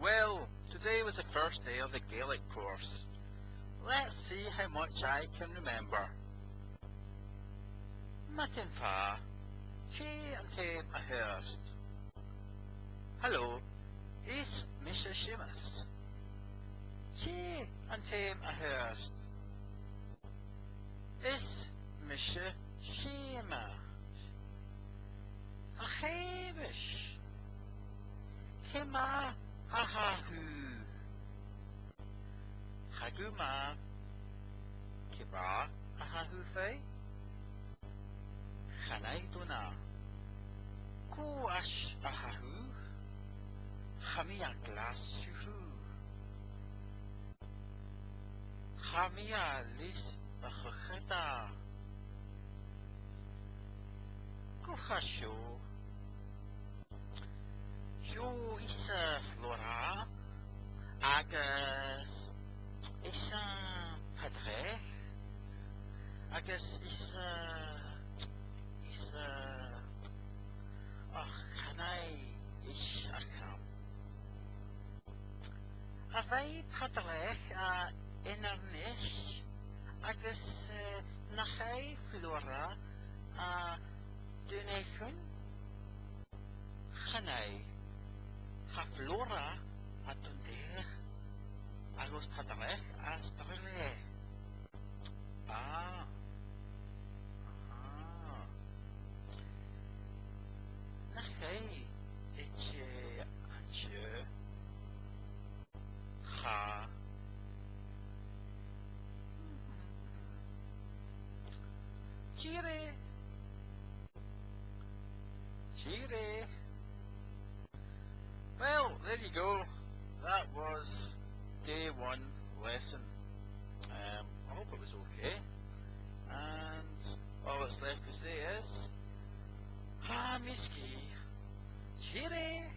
Well, today was the first day of the Gaelic course. Let's see how much I can remember. Matin fa, she and him a hurst. Hello, is Mr. Shimas. She and him a hurst. Is Mr. Shimas. A Hamish. Hima hahahu. Haguma. Kiba hahahu fe. Hanaituna. Ku ash ahahu. Hamia glasuhu. Hamia lis bacheta. Kuhasho. Yo isa flora. Agus isa padre. Agus isa canai ish akam. Avai padre inernish. Agus nachai flora dunefun. Canai. Ha flora atonder. Agus padre asperle. Ah. Nachai etche anche. Ha. Chire. Chire. Well, there you go. That was day 1 lesson. I hope it was okay. And all that's left to say is, ha miski. Chire.